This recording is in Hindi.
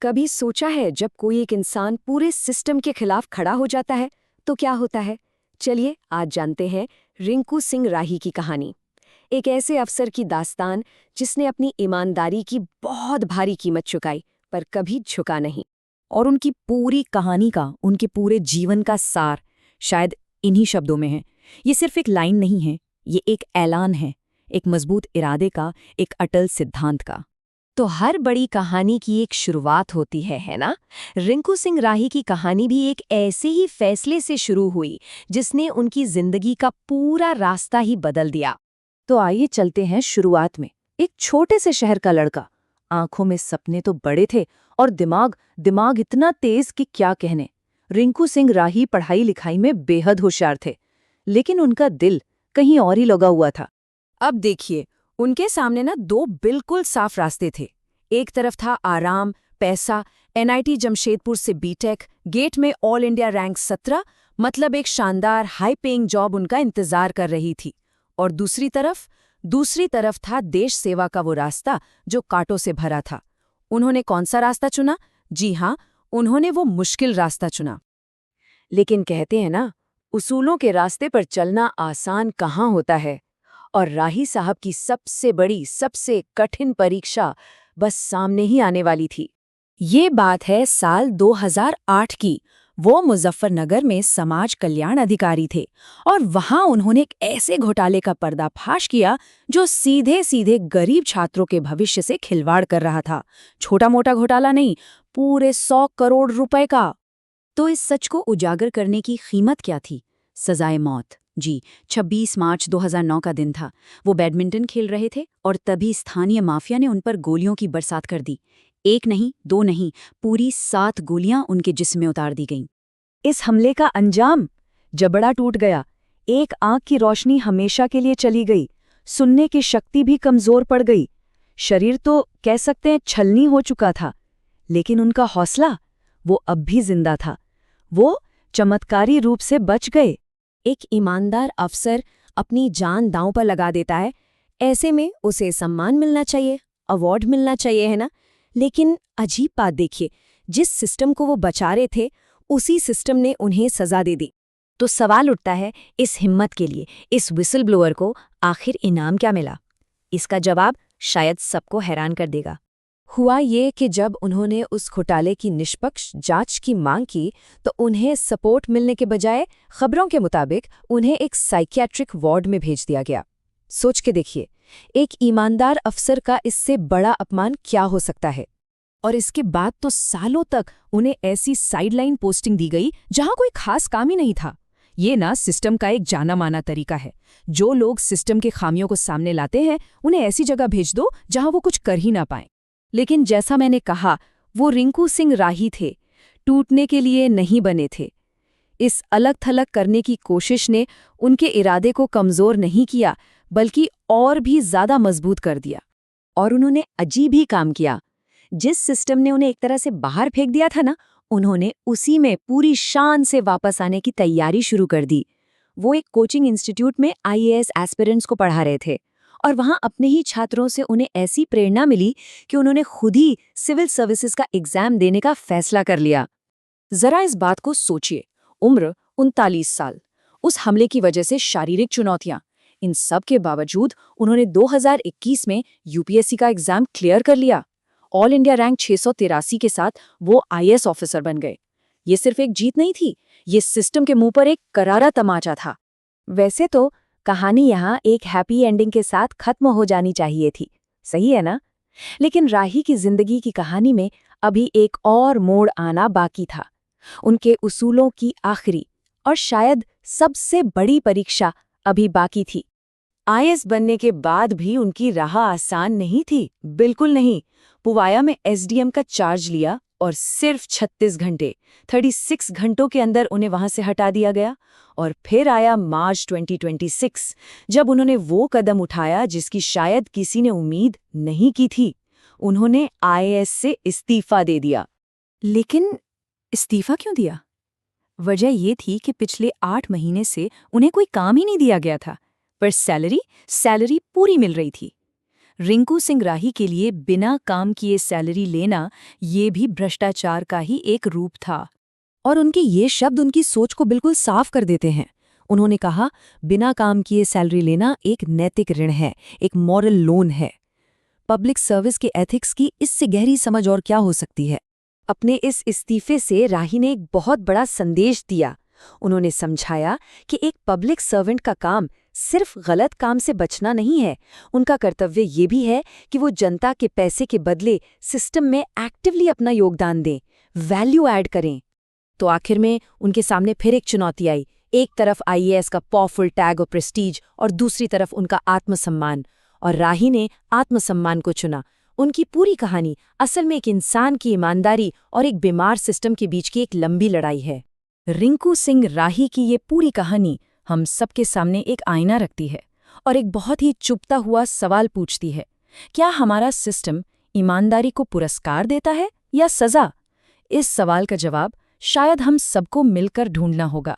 कभी सोचा है जब कोई एक इंसान पूरे सिस्टम के खिलाफ खड़ा हो जाता है तो क्या होता है? चलिए आज जानते हैं रिंकू सिंह राही की कहानी। एक ऐसे अफसर की दास्तान जिसने अपनी ईमानदारी की बहुत भारी कीमत चुकाई पर कभी झुका नहीं। और उनकी पूरी कहानी का, उनके पूरे जीवन का सार शायद इन्हीं शब्दों में है। ये सिर्फ एक लाइन नहीं है, ये एक ऐलान है, एक मजबूत इरादे का, एक अटल सिद्धांत का। तो हर बड़ी कहानी की एक शुरुआत होती है ना? रिंकू सिंह राही की कहानी भी एक ऐसे ही फैसले से शुरू हुई जिसने उनकी जिंदगी का पूरा रास्ता ही बदल दिया। तो आइए चलते हैं शुरुआत में। एक छोटे से शहर का लड़का, आंखों में सपने तो बड़े थे और दिमाग इतना तेज कि क्या कहने। रिंकू सिंह राही पढ़ाई लिखाई में बेहद होशियार थे, लेकिन उनका दिल कहीं और ही लगा हुआ था। अब देखिए, उनके सामने ना दो बिल्कुल साफ रास्ते थे। एक तरफ था आराम, पैसा, एनआईटी जमशेदपुर से बीटेक, गेट में ऑल इंडिया रैंक 17, मतलब एक शानदार हाई पेइंग जॉब उनका इंतजार कर रही थी। और दूसरी तरफ था देश सेवा का वो रास्ता जो कांटों से भरा था। उन्होंने कौन सा रास्ता चुना? जी हाँ, उन्होंने वो मुश्किल रास्ता चुना। लेकिन कहते हैं ना, उसूलों के रास्ते पर चलना आसान कहाँ होता है। और राही साहब की सबसे बड़ी, सबसे कठिन परीक्षा बस सामने ही आने वाली थी। ये बात है साल 2008 की। वो मुजफ्फरनगर में समाज कल्याण अधिकारी थे और वहां उन्होंने एक ऐसे घोटाले का पर्दाफाश किया जो सीधे सीधे गरीब छात्रों के भविष्य से खिलवाड़ कर रहा था। छोटा मोटा घोटाला नहीं, पूरे 100 करोड़ रुपए का। तो इस सच को उजागर करने की कीमत क्या थी? सजाए मौत। जी, 26 मार्च 2009 का दिन था। वो बैडमिंटन खेल रहे थे और तभी स्थानीय माफिया ने उन पर गोलियों की बरसात कर दी। एक नहीं, दो नहीं, पूरी 7 गोलियां उनके जिस्म में उतार दी गईं। इस हमले का अंजाम? जबड़ा टूट गया, एक आंख की रोशनी हमेशा के लिए चली गई, सुनने की शक्ति भी कमजोर पड़ गई, शरीर तो कह सकते हैं छलनी हो चुका था। लेकिन उनका हौसला, वो अब भी जिंदा था। वो चमत्कारी रूप से बच गए। एक ईमानदार अफसर अपनी जान दांव पर लगा देता है, ऐसे में उसे सम्मान मिलना चाहिए, अवार्ड मिलना चाहिए, है ना? लेकिन अजीब बात देखिए, जिस सिस्टम को वो बचा रहे थे उसी सिस्टम ने उन्हें सजा दे दी। तो सवाल उठता है, इस हिम्मत के लिए इस व्हिसल ब्लोअर को आखिर इनाम क्या मिला? इसका जवाब शायद सबको हैरान कर देगा। हुआ ये कि जब उन्होंने उस घोटाले की निष्पक्ष जांच की मांग की तो उन्हें सपोर्ट मिलने के बजाय खबरों के मुताबिक उन्हें एक साइकियाट्रिक वार्ड में भेज दिया गया। सोच के देखिए, एक ईमानदार अफसर का इससे बड़ा अपमान क्या हो सकता है? और इसके बाद तो सालों तक उन्हें ऐसी साइडलाइन पोस्टिंग दी गई जहां कोई खास काम ही नहीं था। ये ना सिस्टम का एक जाना माना तरीका है। जो लोग सिस्टम के खामियों को सामने लाते हैं उन्हें ऐसी जगह भेज दो जहां वो कुछ कर ही ना पाएं। लेकिन जैसा मैंने कहा, वो रिंकू सिंह राही थे, टूटने के लिए नहीं बने थे। इस अलग थलग करने की कोशिश ने उनके इरादे को कमजोर नहीं किया बल्कि और भी ज्यादा मजबूत कर दिया। और उन्होंने अजीब ही काम किया। जिस सिस्टम ने उन्हें एक तरह से बाहर फेंक दिया था ना, उन्होंने उसी में पूरी शान से वापस आने की तैयारी शुरू कर दी। वो एक कोचिंग इंस्टीट्यूट में आईएएस एस्पिरेंट्स को पढ़ा रहे थे और वहां अपने ही छात्रों से उन्हें ऐसी प्रेरणा मिली कि उन्होंने खुद ही सिविल सर्विसेज का एग्जाम देने का फैसला कर लिया। जरा इस बात को सोचिए, उम्र 39 साल, उस हमले की वजह से शारीरिक चुनौतियां, इन सब के बावजूद उन्होंने 2021 में यूपीएससी का एग्जाम क्लियर कर लिया। ऑल इंडिया रैंक 683 के साथ वो आईएएस ऑफिसर बन गए। ये सिर्फ एक जीत नहीं थी, ये सिस्टम के मुंह पर एक करारा तमाचा था। वैसे तो कहानी यहाँ एक हैप्पी एंडिंग के साथ खत्म हो जानी चाहिए थी, सही है ना? लेकिन राही की जिंदगी की कहानी में अभी एक और मोड़ आना बाकी था। उनके उसूलों की आखिरी और शायद सबसे बड़ी परीक्षा अभी बाकी थी। आईएएस बनने के बाद भी उनकी राह आसान नहीं थी, बिल्कुल नहीं। पुवाया में एसडीएम का चार्ज लिया और सिर्फ 36 घंटों के अंदर उन्हें वहां से हटा दिया गया। और फिर आया मार्च 2026, जब उन्होंने वो कदम उठाया जिसकी शायद किसी ने उम्मीद नहीं की थी। उन्होंने आईएएस से इस्तीफा दे दिया। लेकिन इस्तीफा क्यों दिया? वजह ये थी कि पिछले 8 महीने से उन्हें कोई काम ही नहीं दिया गया था, पर सैलरी पूरी मिल रही थी। रिंकू सिंह राही के लिए बिना काम किए सैलरी लेना ये भी भ्रष्टाचार का ही एक रूप था। और उनके ये शब्द उनकी सोच को बिल्कुल साफ कर देते हैं। उन्होंने कहा, बिना काम किए सैलरी लेना एक नैतिक ऋण है, एक मॉरल लोन है। पब्लिक सर्विस के एथिक्स की इससे गहरी समझ और क्या हो सकती है। अपने इस इस्तीफे से राही ने एक बहुत बड़ा संदेश दिया। उन्होंने समझाया कि एक पब्लिक सर्वेंट का काम सिर्फ गलत काम से बचना नहीं है, उनका कर्तव्य ये भी है कि वो जनता के पैसे के बदले सिस्टम में एक्टिवली अपना योगदान दें, वैल्यू ऐड करें। तो आखिर में उनके सामने फिर एक चुनौती आई। एक तरफ आईएएस का पावरफुल टैग और प्रेस्टीज और दूसरी तरफ उनका आत्मसम्मान। और राही ने आत्मसम्मान को चुना। उनकी पूरी कहानी असल में एक इंसान की ईमानदारी और एक बीमार सिस्टम के बीच की एक लंबी लड़ाई है। रिंकू सिंह राही की ये पूरी कहानी हम सबके सामने एक आईना रखती है और एक बहुत ही चुभता हुआ सवाल पूछती है, क्या हमारा सिस्टम ईमानदारी को पुरस्कार देता है या सजा? इस सवाल का जवाब शायद हम सबको मिलकर ढूंढना होगा।